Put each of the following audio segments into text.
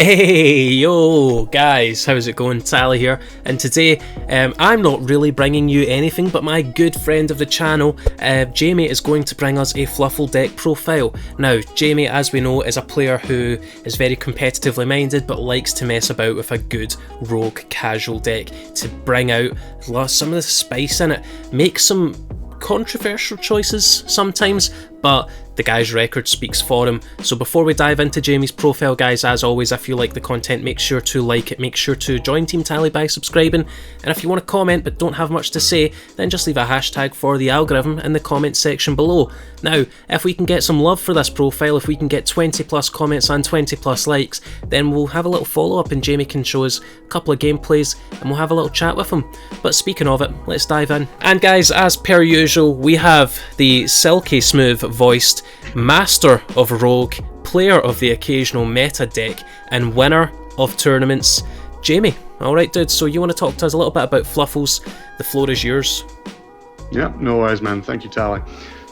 Hey, yo, guys, how's it going? Tally here, and today I'm not really bringing you anything, but my good friend of the channel, Jamie, is going to bring us a Fluffal deck profile. Now, Jamie, as we know, is a player who is very competitively minded, but likes to mess about with a good rogue casual deck to bring out some of the spice in it, make some controversial choices sometimes, but the guy's record speaks for him. So before we dive into Jamie's profile, guys, as always, if you like the content, make sure to like it, make sure to join Team Tally by subscribing, and if you want to comment but don't have much to say, then just leave a hashtag for the algorithm in the comment section below. Now, if we can get some love for this profile, if we can get 20 plus comments and 20 plus likes, then we'll have a little follow up and Jamie can show us a couple of gameplays and we'll have a little chat with him. But speaking of it, let's dive in. And guys, as per usual, we have the silky smooth voiced master of rogue, player of the occasional meta deck, and winner of tournaments, Jamie. Alright dude, so you want to talk to us a little bit about Fluffals? The floor is yours. Yeah, no worries man, thank you Tally.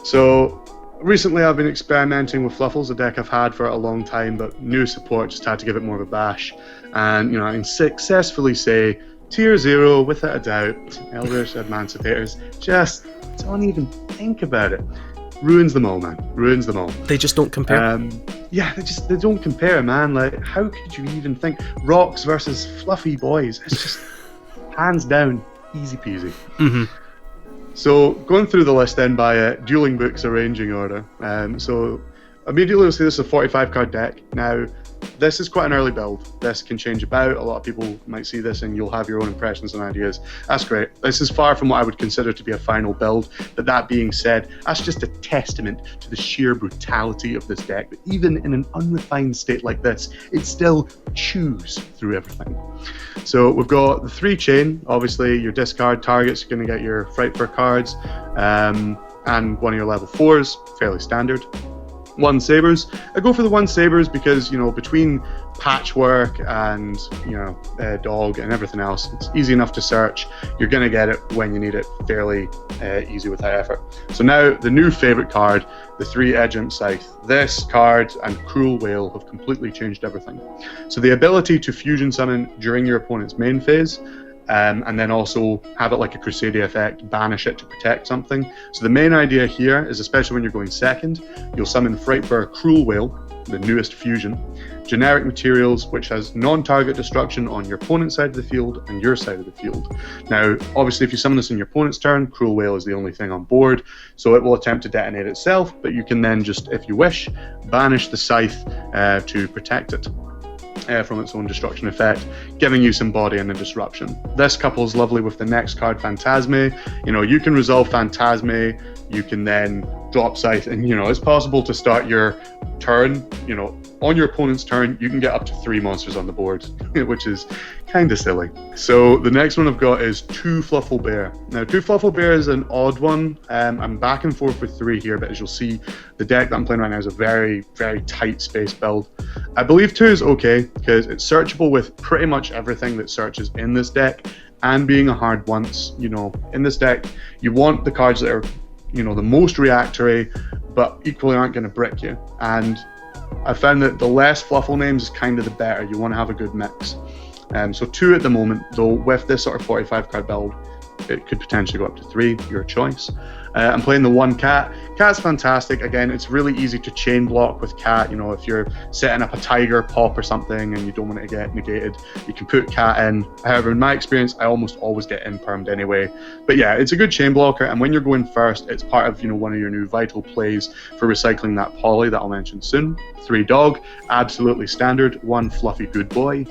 So recently I've been experimenting with Fluffals, a deck I've had for a long time, but new support just had to give it more of a bash, and I can successfully say tier 0 without a doubt. Eldritch Emancipators, just don't even think about it. Ruins them all, man. Ruins them all. They just don't compare. Yeah, they don't compare, man. Like, how could you even think rocks versus fluffy boys? It's just hands down, easy peasy. Mm-hmm. So going through the list then by dueling books arranging order. So immediately we'll see this is a 45 card deck. Now, this is quite an early build. This can change about. A lot of people might see this and you'll have your own impressions and ideas. That's great. This is far from what I would consider to be a final build, but that being said, that's just a testament to the sheer brutality of this deck. But even in an unrefined state like this, it still chews through everything. So we've got the 3 chain. Obviously, your discard targets are going to get your Frightfur cards, and one of your level 4s, fairly standard. 1 sabers. I go for the 1 sabers because between patchwork and dog and everything else, it's easy enough to search. You're gonna get it when you need it, fairly easy without effort. So now the new favorite card, the 3 Edge Imp Scythe. This card and Cruel Whale have completely changed everything. So the ability to fusion summon during your opponent's main phase, and then also have it like a Crusadia effect, banish it to protect something. So the main idea here is, especially when you're going second, you'll summon Frightfur Cruel Whale, the newest fusion, generic materials which has non-target destruction on your opponent's side of the field and your side of the field. Now, obviously, if you summon this in your opponent's turn, Cruel Whale is the only thing on board, so it will attempt to detonate itself, but you can then just, if you wish, banish the Scythe to protect it from its own destruction effect, giving you some body and a disruption. This couples lovely with the next card, Phantasme. You can resolve Phantasme, you can then drop Scythe, and it's possible to start your turn, on your opponent's turn, you can get up to 3 monsters on the board, which is kind of silly. So the next one I've got is 2 Fluffal Bear. Now, 2 Fluffal Bear is an odd one. I'm back and forth with 3 here, but as you'll see, the deck that I'm playing right now is a very, very tight space build. I believe 2 is okay, because it's searchable with pretty much everything that searches in this deck, and being a hard once, in this deck, you want the cards that are, the most reactory, but equally aren't going to brick you. And I found that the less Fluffal names is kind of the better. You want to have a good mix. So 2 at the moment, though with this sort of 45 card build, it could potentially go up to 3, your choice. I'm playing the 1 Cat. Cat's fantastic. Again, it's really easy to chain block with Cat. If you're setting up a Tiger Pop or something and you don't want it to get negated, you can put Cat in. However, in my experience, I almost always get impermed anyway. But yeah, it's a good chain blocker, and when you're going first, it's part of one of your new vital plays for recycling that poly that I'll mention soon. 3 Dog, absolutely standard. 1 Fluffy Good Boy.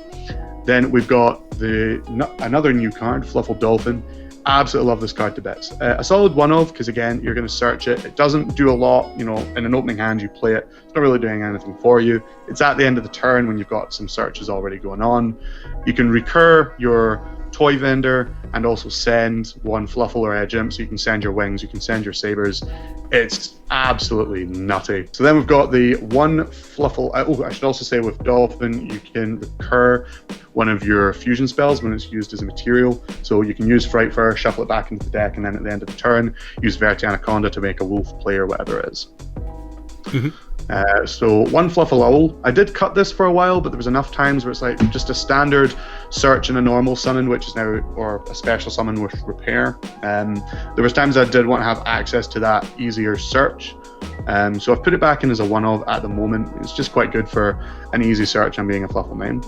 Then we've got another new card, Fluffal Dolphin. Absolutely love this card to bits. A solid one of, because again, you're going to search it. It doesn't do a lot, in an opening hand you play it. It's not really doing anything for you. It's at the end of the turn when you've got some searches already going on. You can recur your toy vendor and also send 1 Fluffal or Edge Imp, so you can send your wings, you can send your sabers. It's absolutely nutty. So then we've got the 1 Fluffal, I should also say with Dolphin, you can recur one of your fusion spells when it's used as a material. So you can use Frightfur, shuffle it back into the deck, and then at the end of the turn, use Verti Anaconda to make a wolf play or whatever it is. Mm-hmm. So one Fluffal Owl. I did cut this for a while, but there was enough times where it's like just a standard search and a normal summon, which is now, or a special summon with repair. There was times I did want to have access to that easier search. So I've put it back in as a one-of at the moment. It's just quite good for an easy search and being a Fluffal main.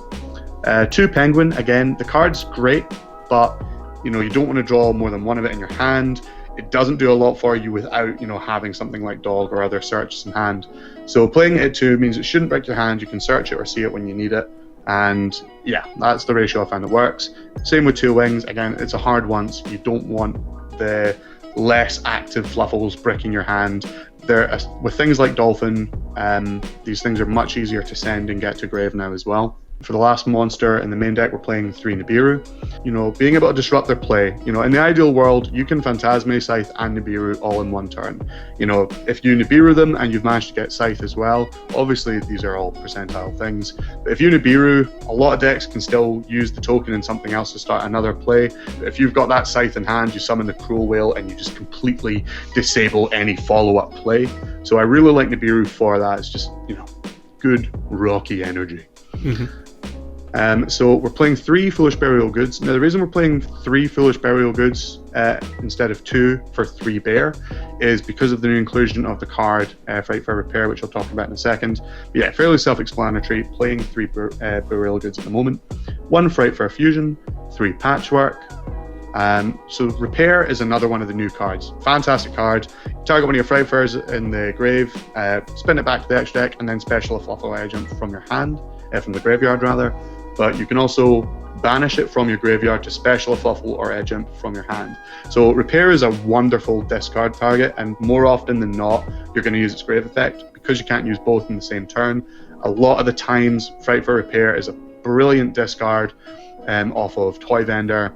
2 Penguin. Again, the card's great, but you don't want to draw more than one of it in your hand. It doesn't do a lot for you without, having something like Dog or other searches in hand. So playing it at 2 means it shouldn't break your hand. You can search it or see it when you need it. And yeah, that's the ratio I find that works. Same with 2 Wings. Again, it's a hard one, so you don't want the less active Fluffals bricking your hand. With things like Dolphin, these things are much easier to send and get to grave now as well. For the last monster in the main deck, we're playing 3 Nibiru. Being able to disrupt their play. In the ideal world, you can Phantasme, Scythe, and Nibiru all in one turn. If you Nibiru them and you've managed to get Scythe as well, obviously these are all percentile things. But if you Nibiru, a lot of decks can still use the token and something else to start another play. But if you've got that Scythe in hand, you summon the Cruel Whale and you just completely disable any follow-up play. So I really like Nibiru for that. It's just, good rocky energy. So we're playing 3 Foolish Burial Goods. Now the reason we're playing 3 Foolish Burial Goods instead of 2 for 3 Bear is because of the new inclusion of the card Fright for Repair, which I'll talk about in a second. But yeah, fairly self-explanatory. Playing 3 Burial Goods at the moment. 1 Fright for a Fusion, 3 Patchwork. So Repair is another one of the new cards. Fantastic card. Target one of your Fright Furs in the grave, spin it back to the extra deck, and then special a Fluffal agent from your hand, from the graveyard rather. But you can also banish it from your graveyard to special a Fluffal or Edge-Imp from your hand. So Repair is a wonderful discard target, and more often than not, you're going to use its grave effect. Because you can't use both in the same turn, a lot of the times, Fright for Repair is a brilliant discard off of Toy Vendor,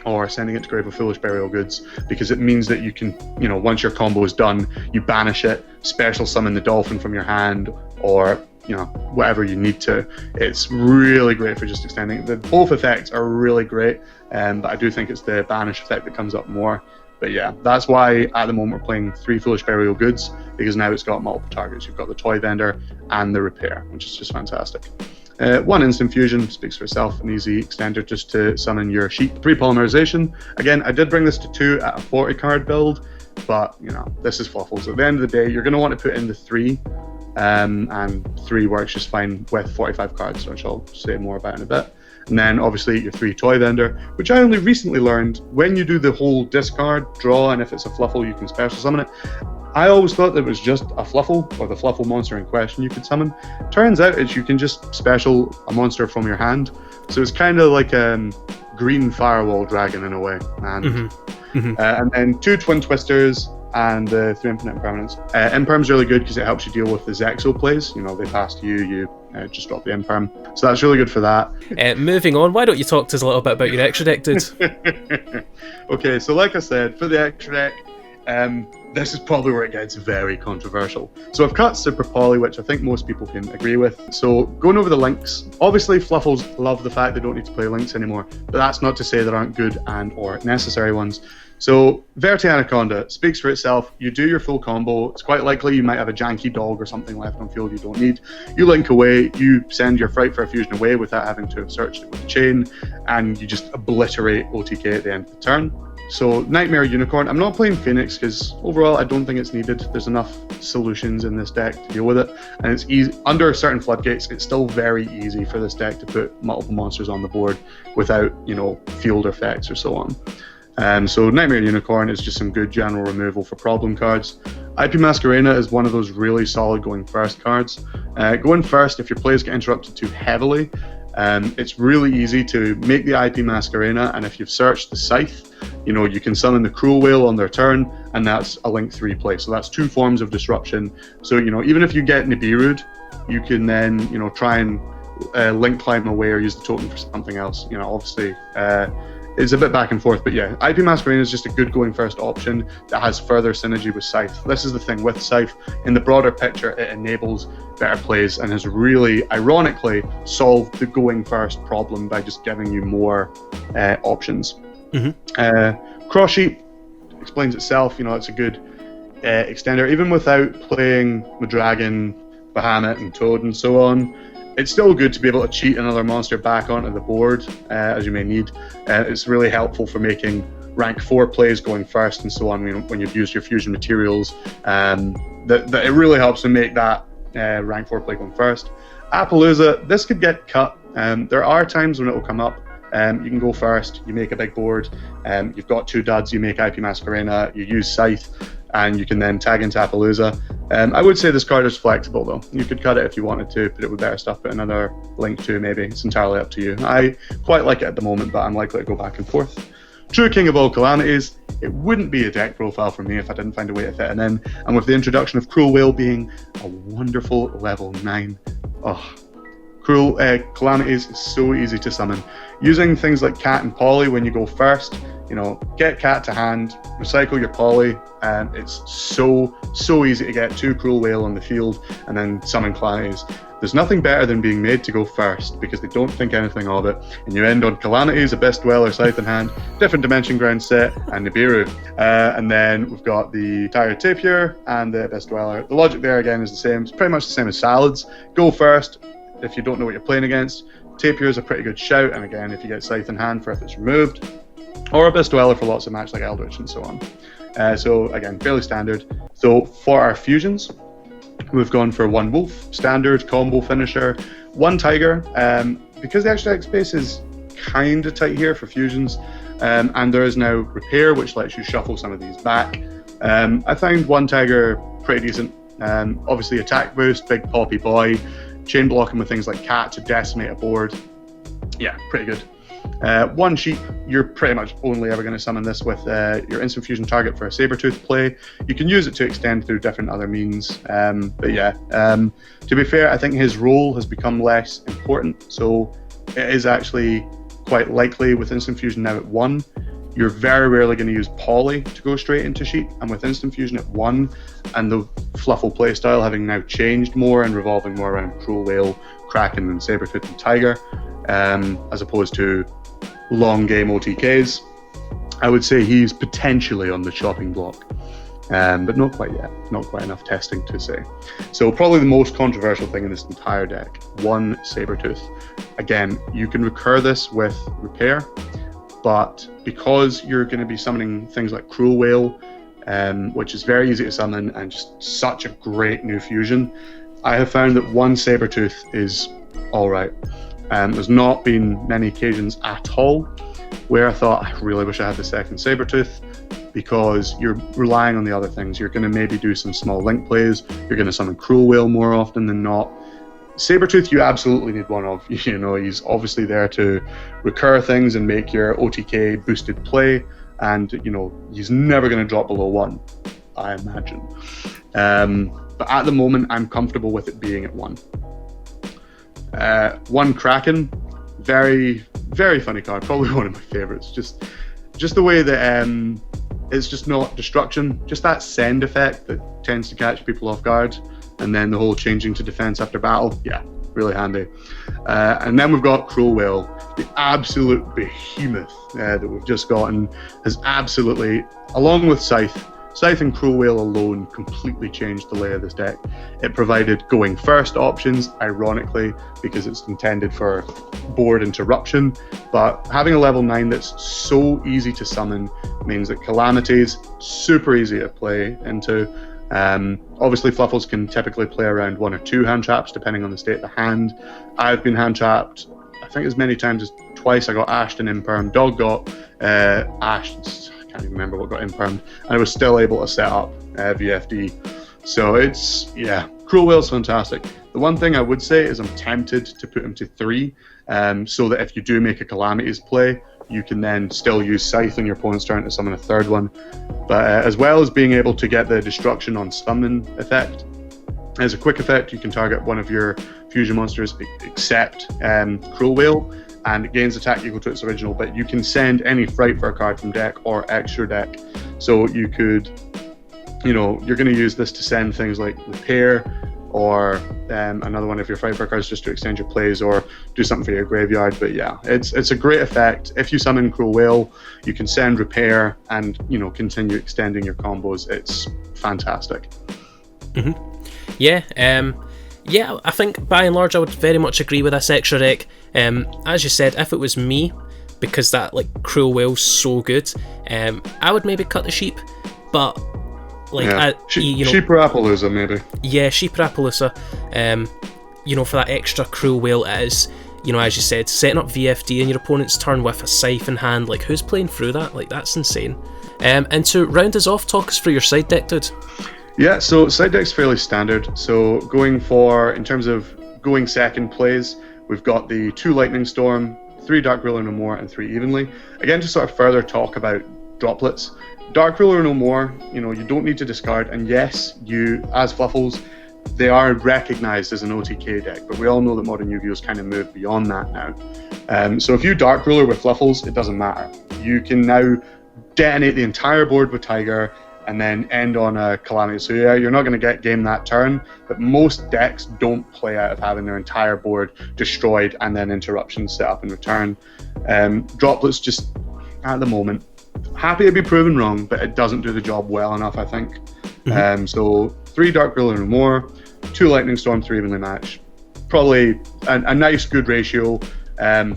or sending it to Grave of Foolish Burial Goods, because it means that you can, once your combo is done, you banish it, special summon the Dolphin from your hand, or whatever you need to. It's really great for just extending. Both effects are really great, but I do think it's the banish effect that comes up more. But yeah, that's why at the moment we're playing 3 Foolish Burial Goods, because now it's got multiple targets. You've got the Toy Vendor and the Repair, which is just fantastic. 1 Instant Fusion speaks for itself, an easy extender just to summon your Sheep. 3 Polymerization. Again, I did bring this to 2 at a 40 card build, but this is Fluffals. At the end of the day, you're going to want to put in the 3. And 3 works just fine with 45 cards, which I'll say more about in a bit. And then obviously your 3 Toy Vendor, which I only recently learned, when you do the whole discard, draw, and if it's a Fluffal you can special summon it. I always thought that it was just a Fluffal, or the Fluffal monster in question you could summon. Turns out you can just special a monster from your hand. So it's kind of like a green Firewall Dragon in a way. And, and then 2 Twin Twisters, and 3 Infinite Impermanence. Imperm's really good because it helps you deal with the Zexo plays. They pass to you, you just drop the Imperm. So that's really good for that. Moving on, why don't you talk to us a little bit about your extra deck, dude? Okay, so like I said, for the extra deck, this is probably where it gets very controversial. So I've cut Super Poly, which I think most people can agree with. So going over the links, obviously Fluffals love the fact they don't need to play links anymore, but that's not to say there aren't good and or necessary ones. So Verti Anaconda speaks for itself. You do your full combo. It's quite likely you might have a janky dog or something left on field you don't need. You link away, you send your Fright for a Fusion away without having to have searched it with a chain, and you just obliterate OTK at the end of the turn. So Nightmare Unicorn, I'm not playing Phoenix because overall I don't think it's needed. There's enough solutions in this deck to deal with it, and it's easy under certain floodgates. It's still very easy for this deck to put multiple monsters on the board without field effects or so on. So Nightmare Unicorn is just some good general removal for problem cards. IP Masquerena is one of those really solid going first cards. Going first, if your plays get interrupted too heavily, it's really easy to make the IP Masquerena, and if you've searched the Scythe, you can summon the Cruel Whale on their turn, and that's a link 3 play. So that's 2 forms of disruption. So even if you get Nibiru'd, you can then try and link climb away or use the token for something else. Obviously it's a bit back and forth, but yeah, IP Masquerena is just a good going first option that has further synergy with Scythe. This is the thing with Scythe. In the broader picture, it enables better plays and has really, ironically, solved the going first problem by just giving you more options. Cross Sheep explains itself. It's a good extender. Even without playing Madragon, Bahamut and Toad and so on. It's still good to be able to cheat another monster back onto the board, as you may need. It's really helpful for making rank 4 plays going first and so on when you've used your fusion materials. That it really helps to make that rank 4 play going first. Appaloosa, this could get cut. There are times when it will come up. You can go first, you make a big board, you've got 2 duds, you make IP Masquerena, you use Scythe, and you can then tag into Appaloosa. I would say this card is flexible though. You could cut it if you wanted to, put it with better stuff, put another link to maybe. It's entirely up to you. I quite like it at the moment, but I'm likely to go back and forth. True King of all calamities, it wouldn't be a deck profile for me if I didn't find a way to fit it in. And with the introduction of Cruel Whale being a wonderful level 9, Cruel Calamities is so easy to summon. Using things like Cat and Poly when you go first, get Cat to hand, recycle your Poly, and it's so easy to get 2 Cruel Whale on the field and then summon Calamities. There's nothing better than being made to go first because they don't think anything of it, and you end on Calamities, Abyss Dweller, Scythe in hand, different Dimension Ground set, and Nibiru. And then we've got the Tiger Tapir and the Abyss Dweller. The logic there again is the same. It's pretty much the same as Salads. Go first if you don't know what you're playing against. Tapir is a pretty good shout, and again, if you get Scythe in hand for if it's removed, or Abyss Dweller for lots of match like Eldritch and so on. So again, fairly standard. So for our fusions, we've gone for 1 Wolf, standard combo finisher, 1 Tiger, because the extra deck space is kind of tight here for fusions, and there is now Repair, which lets you shuffle some of these back. I found 1 Tiger pretty decent. Obviously attack boost, big poppy boy, chain blocking with things like Cat to decimate a board. Yeah, pretty good. 1 Sheep, you're pretty much only ever going to summon this with your instant fusion target for a Sabertooth play. You can use it to extend through different other means, but yeah, to be fair, I think his role has become less important, so it is actually quite likely with instant fusion now at 1, you're very rarely going to use Poly to go straight into Sheep, and with instant fusion at 1, and the Fluffal playstyle having now changed more and revolving more around Cruel Whale, Kraken and Sabertooth and Tiger, as opposed to long game OTKs, I would say he's potentially on the chopping block, but not quite yet. Not quite enough testing to say. So probably the most controversial thing in this entire deck, 1 Sabertooth. Again, you can recur this with Repair, but because you're going to be summoning things like Cruel Whale, which is very easy to summon and just such a great new fusion, I have found that 1 Sabertooth is alright. There's not been many occasions at all where I thought, I really wish I had the second Sabertooth, because you're relying on the other things. You're going to maybe do some small link plays, you're going to summon Cruel Whale more often than not. Sabertooth you absolutely need 1 of. He's obviously there to recur things and make your OTK boosted play, and he's never going to drop below 1, I imagine. But at the moment I'm comfortable with it being at 1. 1 Kraken, very, very funny card, probably one of my favorites. Just the way that it's just not destruction, just that send effect that tends to catch people off guard, and then the whole changing to defense after battle, yeah, really handy. And then we've got Cruel Whale, the absolute behemoth that we've just gotten, has absolutely, along with Scythe and Cruel Whale alone completely changed the lay of this deck. It provided going first options, ironically, because it's intended for board interruption, but having a level 9 that's so easy to summon means that Calamities, super easy to play into. Obviously Fluffals can typically play around 1 or 2 hand traps depending on the state of the hand. I've been hand trapped, I think as many times as twice. I got ashed and imperm. Dog got ashed, I can't even remember what got impermed, and I was still able to set up VFD. So it's, yeah, Cruel Whale's fantastic. The one thing I would say is I'm tempted to put him to 3, so that if you do make a Calamities play, you can then still use Scythe on your opponent's turn to summon a 3rd one. But as well as being able to get the destruction on summon effect, as a quick effect you can target one of your fusion monsters except Cruel Whale, and it gains attack equal to its original, but you can send any Fright Fur card from deck or extra deck. So you could, you're going to use this to send things like Repair, or another one of your Fright Fur cards just to extend your plays or do something for your graveyard. But yeah, it's a great effect. If you summon Cruel Whale, you can send Repair and continue extending your combos. It's fantastic. Yeah, Yeah, I think by and large I would very much agree with this extra deck. As you said, if it was me, because that like Cruel Whale's so good, I would maybe cut the sheep, but like Sheep or Appaloosa maybe. Yeah, Sheep or Appaloosa. For that extra Cruel Whale it is, as you said, setting up VFD in your opponent's turn with a Scythe in hand, like who's playing through that? Like that's insane. And to round us off, talk us through your side deck, dude. Yeah, so side deck's fairly standard. So in terms of going second plays, we've got the 2 Lightning Storm, 3 Dark Ruler No More, and 3 Evenly. Again, to sort of further talk about droplets. Dark Ruler No More, you don't need to discard, and yes, you, as Fluffals, they are recognised as an OTK deck, but we all know that Modern Yu-Gi-Oh's kind of moved beyond that now. So if you Dark Ruler with Fluffals, it doesn't matter. You can now detonate the entire board with Tiger, and then end on a Calamity. So yeah, you're not going to get game that turn, but most decks don't play out of having their entire board destroyed and then interruptions set up in return. Droplets just, at the moment, happy to be proven wrong, but it doesn't do the job well enough, I think. So 3 Dark Ruler No More, 2 Lightning Storm, 3 Evenly Match. Probably a nice, good ratio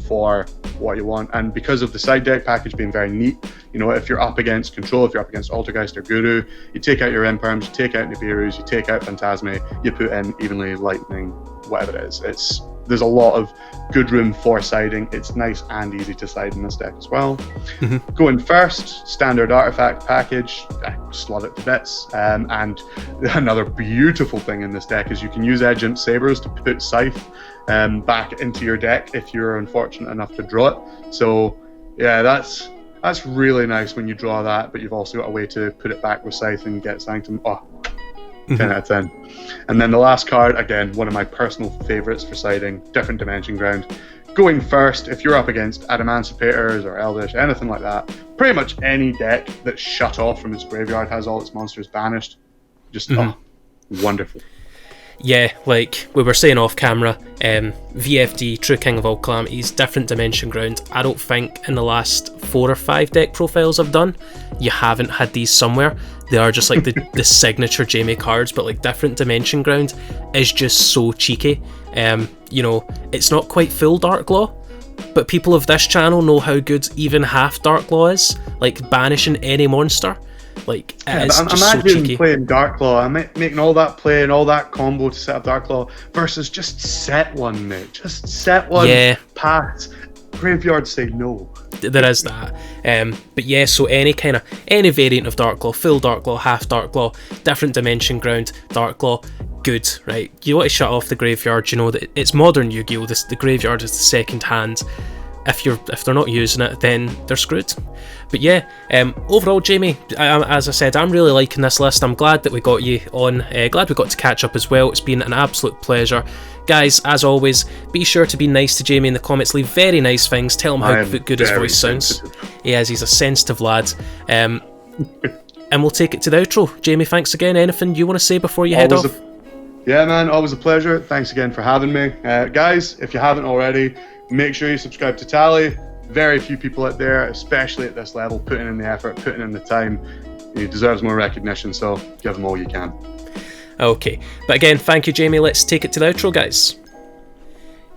for what you want, and because of the side deck package being very neat, if you're up against Control, if you're up against Altergeist or Guru, you take out your Imperms, you take out Nibiru's, you take out Phantasme, you put in Evenly, Lightning, whatever it is. There's a lot of good room for siding. It's nice and easy to side in this deck as well. Going first, standard artifact package, I just love it to bits. And another beautiful thing in this deck is you can use Edgent Sabers to put Scythe back into your deck if you're unfortunate enough to draw it. So yeah, that's really nice when you draw that, but you've also got a way to put it back with Scythe and get Sanctum. 10 out of 10. And then the last card, again, one of my personal favourites for siding, Different Dimension Ground. Going first, if you're up against Adamancipators or Eldish, anything like that, pretty much any deck that's shut off from its graveyard has all its monsters banished. Just, wonderful. Yeah, like we were saying off camera, VFD, True King of All Calamities, Different Dimension Ground, I don't think in the last 4 or 5 deck profiles I've done, you haven't had these somewhere. They are just like the signature Jamie cards, but like Different Dimension Ground is just so cheeky. It's not quite full Dark Law, but people of this channel know how good even half Dark Law is, like banishing any monster. Like, it's just so cheeky. Imagine playing Dark Claw, making all that play and all that combo to set up Dark Claw versus just set one, mate. Just set one, pass. Graveyard say no. There is that. But yeah, so any variant of Dark Claw, full Dark Claw, half Dark Claw, Different Dimension Ground, Dark Claw, good, right? You want to shut off the graveyard, that it's Modern Yu-Gi-Oh! The graveyard is the second hand. If they're not using it, then they're screwed. But yeah, overall, Jamie, as I said, I'm really liking this list. I'm glad that we got you on. Glad we got to catch up as well. It's been an absolute pleasure. Guys, as always, be sure to be nice to Jamie in the comments. Leave very nice things. Tell him how good his voice sounds. He's a sensitive lad. And we'll take it to the outro. Jamie, thanks again. Anything you want to say before you head off? Yeah, man, always a pleasure. Thanks again for having me. Guys, if you haven't already, make sure you subscribe to Tally. Very few people out there, especially at this level, putting in the effort, putting in the time. He deserves more recognition, so give him all you can. Okay, but again, thank you, Jamie. Let's take it to the outro, guys.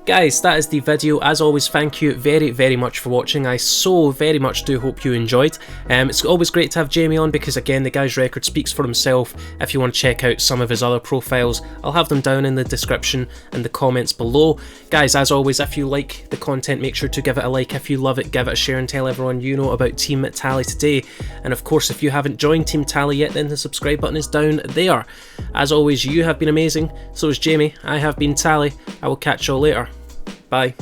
Guys, that is the video. As always, thank you very, very much for watching. I so very much do hope you enjoyed. It's always great to have Jamie on because, again, the guy's record speaks for himself. If you want to check out some of his other profiles, I'll have them down in the description and the comments below. Guys, as always, if you like the content, make sure to give it a like. If you love it, give it a share and tell everyone you know about Team Tally today. And of course, if you haven't joined Team Tally yet, then the subscribe button is down there. As always, you have been amazing. So is Jamie. I have been Tally. I will catch you all later. Bye.